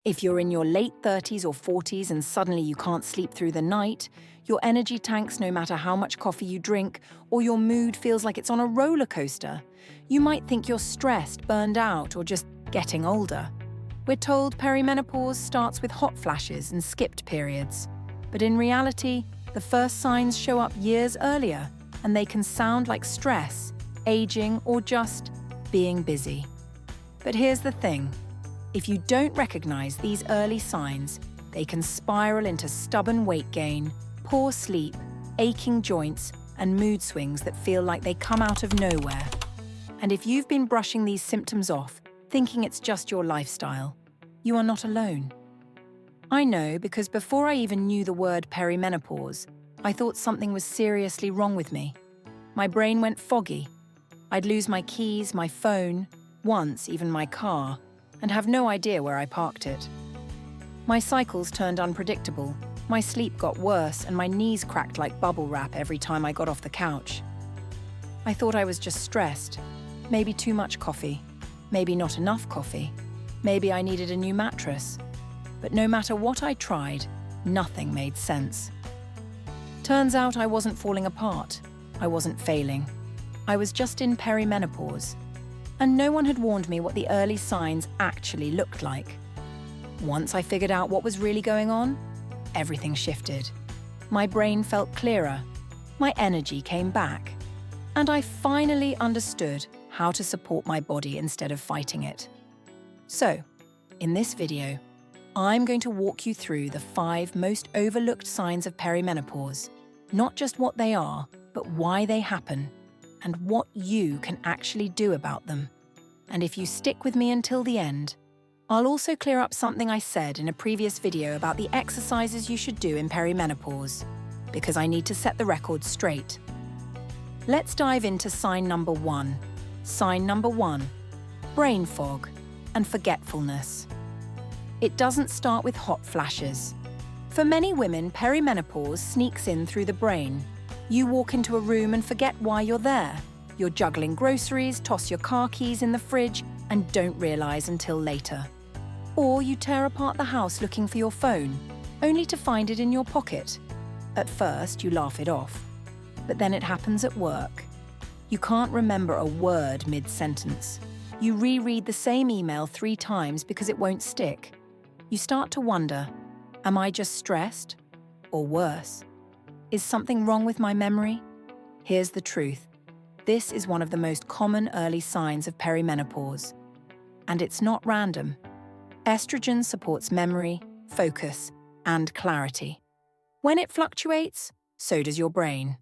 If you're in your late 30s or 40s and suddenly you can't sleep through the night, your energy tanks no matter how much coffee you drink, or your mood feels like it's on a roller coaster, you might think you're stressed, burned out, or just getting older. We're told perimenopause starts with hot flashes and skipped periods. But in reality, the first signs show up years earlier, and they can sound like stress, aging, or just being busy. But here's the thing. If you don't recognize these early signs, they can spiral into stubborn weight gain, poor sleep, aching joints, and mood swings that feel like they come out of nowhere. And if you've been brushing these symptoms off, thinking it's just your lifestyle, you are not alone. I know because before I even knew the word perimenopause, I thought something was seriously wrong with me. My brain went foggy. I'd lose my keys, my phone, once even my car, and have no idea where I parked it. My cycles turned unpredictable, my sleep got worse, and my knees cracked like bubble wrap every time I got off the couch. I thought I was just stressed. Maybe too much coffee. Maybe not enough coffee. Maybe I needed a new mattress. But no matter what I tried, nothing made sense. Turns out I wasn't falling apart. I wasn't failing. I was just in perimenopause. And no one had warned me what the early signs actually looked like. Once I figured out what was really going on, everything shifted. My brain felt clearer, my energy came back, and I finally understood how to support my body instead of fighting it. So, in this video, I'm going to walk you through the 5 most overlooked signs of perimenopause, not just what they are, but why they happen, and what you can actually do about them. And if you stick with me until the end, I'll also clear up something I said in a previous video about the exercises you should do in perimenopause, because I need to set the record straight. Let's dive into sign number 1. Sign number 1, brain fog and forgetfulness. It doesn't start with hot flashes. For many women, perimenopause sneaks in through the brain. You walk into a room and forget why you're there. You're juggling groceries, toss your car keys in the fridge, and don't realize until later. Or you tear apart the house looking for your phone, only to find it in your pocket. At first, you laugh it off. But then it happens at work. You can't remember a word mid-sentence. You reread the same email 3 times because it won't stick. You start to wonder, am I just stressed? Or worse, is something wrong with my memory? Here's the truth. This is one of the most common early signs of perimenopause. And it's not random. Estrogen supports memory, focus, and clarity. When it fluctuates, so does your brain.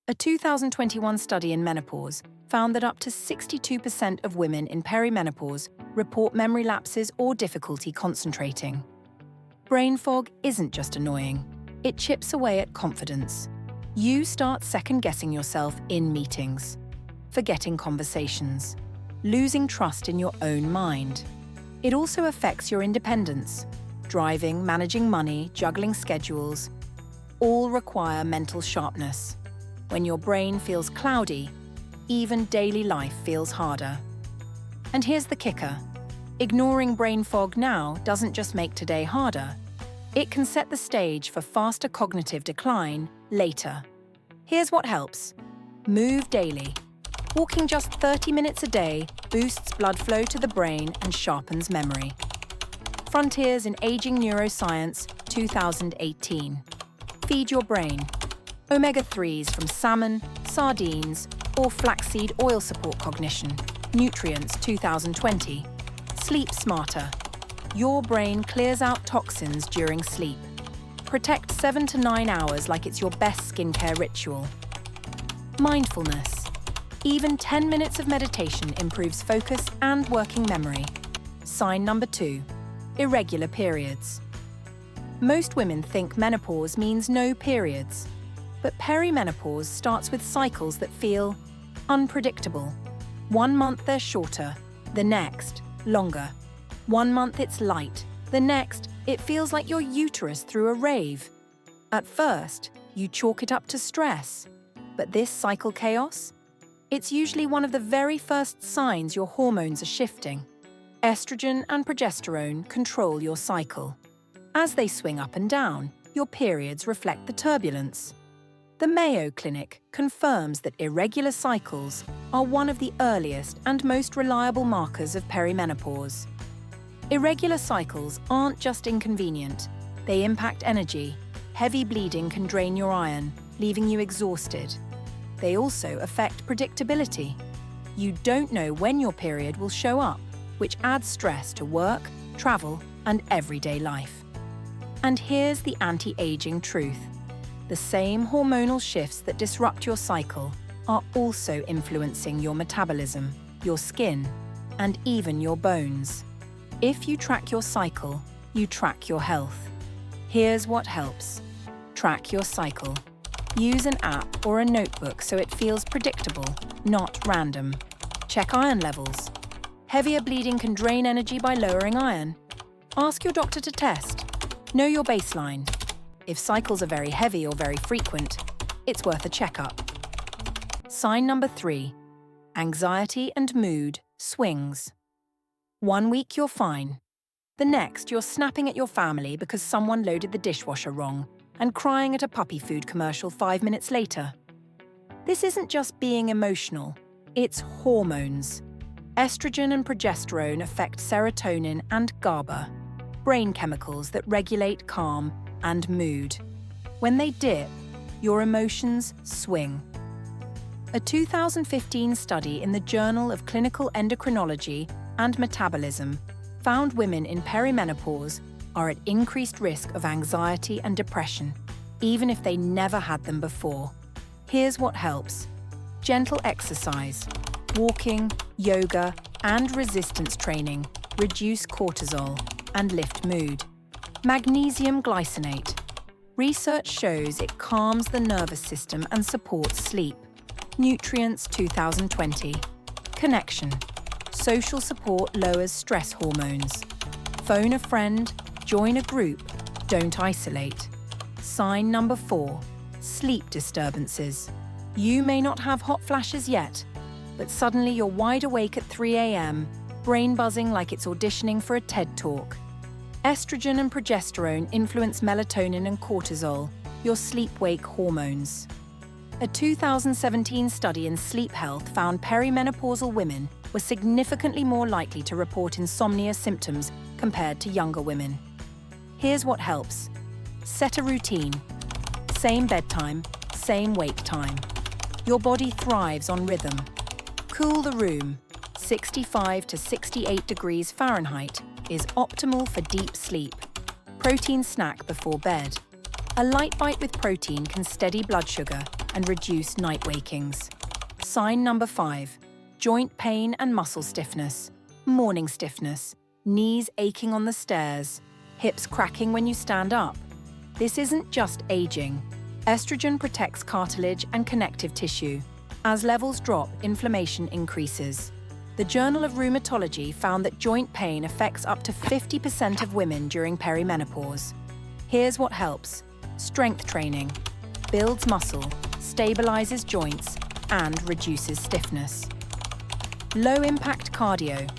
A 2021 study in menopause found that up to 62% of women in perimenopause report memory lapses or difficulty concentrating. Brain fog isn't just annoying. It chips away at confidence. You start second-guessing yourself in meetings, forgetting conversations, losing trust in your own mind. It also affects your independence. Driving, managing money, juggling schedules, all require mental sharpness. When your brain feels cloudy, even daily life feels harder. And here's the kicker. Ignoring brain fog now doesn't just make today harder. It can set the stage for faster cognitive decline later. Here's what helps. Move daily. Walking just 30 minutes a day boosts blood flow to the brain and sharpens memory. Frontiers in Aging Neuroscience, 2018. Feed your brain. Omega-3s from salmon, sardines, or flaxseed oil support cognition. Nutrients, 2020. Sleep smarter. Your brain clears out toxins during sleep. Protect 7 to 9 hours like it's your best skincare ritual. Mindfulness. Even 10 minutes of meditation improves focus and working memory. Sign number 2, irregular periods. Most women think menopause means no periods, but perimenopause starts with cycles that feel unpredictable. 1 month they're shorter, the next, longer. 1 month it's light, the next, it feels like your uterus threw a rave. At first, you chalk it up to stress, but this cycle chaos? It's usually one of the very first signs your hormones are shifting. Estrogen and progesterone control your cycle. As they swing up and down, your periods reflect the turbulence. The Mayo Clinic confirms that irregular cycles are one of the earliest and most reliable markers of perimenopause. Irregular cycles aren't just inconvenient, they impact energy. Heavy bleeding can drain your iron, leaving you exhausted. They also affect predictability. You don't know when your period will show up, which adds stress to work, travel, and everyday life. And here's the anti-aging truth. The same hormonal shifts that disrupt your cycle are also influencing your metabolism, your skin, and even your bones. If you track your cycle, you track your health. Here's what helps. Track your cycle. Use an app or a notebook so it feels predictable, not random. Check iron levels. Heavier bleeding can drain energy by lowering iron. Ask your doctor to test. Know your baseline. If cycles are very heavy or very frequent, it's worth a checkup. Sign number 3. Anxiety and mood swings. 1 week you're fine. The next you're snapping at your family because someone loaded the dishwasher wrong and crying at a puppy food commercial 5 minutes later. This isn't just being emotional, it's hormones. Estrogen and progesterone affect serotonin and GABA, brain chemicals that regulate calm and mood. When they dip, your emotions swing. A 2015 study in the Journal of Clinical Endocrinology and Metabolism found women in perimenopause are at increased risk of anxiety and depression, even if they never had them before. Here's what helps. Gentle exercise, walking, yoga, and resistance training reduce cortisol and lift mood. Magnesium glycinate. Research shows it calms the nervous system and supports sleep. Nutrients 2020. Connection. Social support lowers stress hormones. Phone a friend, join a group, don't isolate. Sign number 4. Sleep disturbances. You may not have hot flashes yet, but suddenly you're wide awake at 3 a.m., brain buzzing like it's auditioning for a TED Talk. Estrogen and progesterone influence melatonin and cortisol, your sleep-wake hormones. A 2017 study in sleep health found perimenopausal women were significantly more likely to report insomnia symptoms compared to younger women. Here's what helps. Set a routine. Same bedtime, same wake time. Your body thrives on rhythm. Cool the room. 65 to 68 degrees Fahrenheit is optimal for deep sleep. Protein snack before bed. A light bite with protein can steady blood sugar and reduce night wakings. Sign number 5. Joint pain and muscle stiffness. Morning stiffness. Knees aching on the stairs. Hips cracking when you stand up. This isn't just aging. Estrogen protects cartilage and connective tissue. As levels drop, inflammation increases. The Journal of Rheumatology found that joint pain affects up to 50% of women during perimenopause. Here's what helps. Strength training. Builds muscle, stabilizes joints, and reduces stiffness. Low-impact cardio.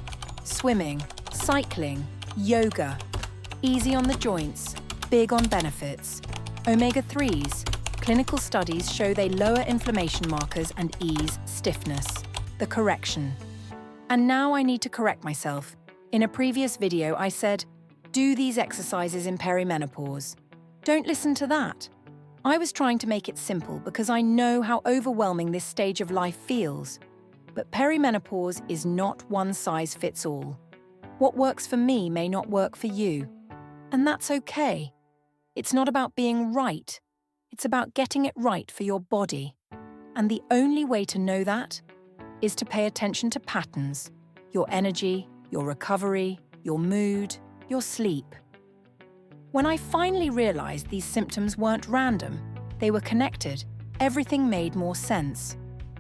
Swimming, cycling, yoga. Easy on the joints, big on benefits. Omega-3s. Clinical studies show they lower inflammation markers and ease stiffness. The correction. And now I need to correct myself. In a previous video, I said, do these exercises in perimenopause. Don't listen to that. I was trying to make it simple because I know how overwhelming this stage of life feels. But perimenopause is not one size fits all. What works for me may not work for you. And that's okay. It's not about being right. It's about getting it right for your body. And the only way to know that is to pay attention to patterns, your energy, your recovery, your mood, your sleep. When I finally realized these symptoms weren't random, they were connected, everything made more sense.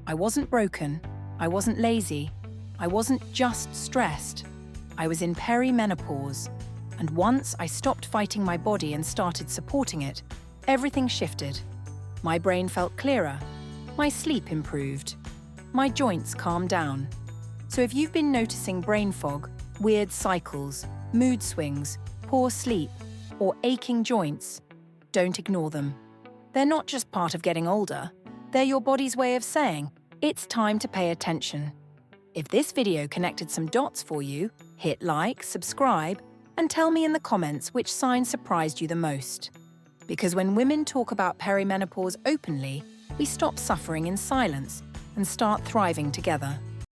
I wasn't broken, I wasn't lazy, I wasn't just stressed. I was in perimenopause. And once I stopped fighting my body and started supporting it, everything shifted. My brain felt clearer. My sleep improved. My joints calmed down. So if you've been noticing brain fog, weird cycles, mood swings, poor sleep, or aching joints, don't ignore them. They're not just part of getting older. They're your body's way of saying, it's time to pay attention. If this video connected some dots for you, hit like, subscribe, and tell me in the comments which sign surprised you the most. Because when women talk about perimenopause openly, we stop suffering in silence and start thriving together.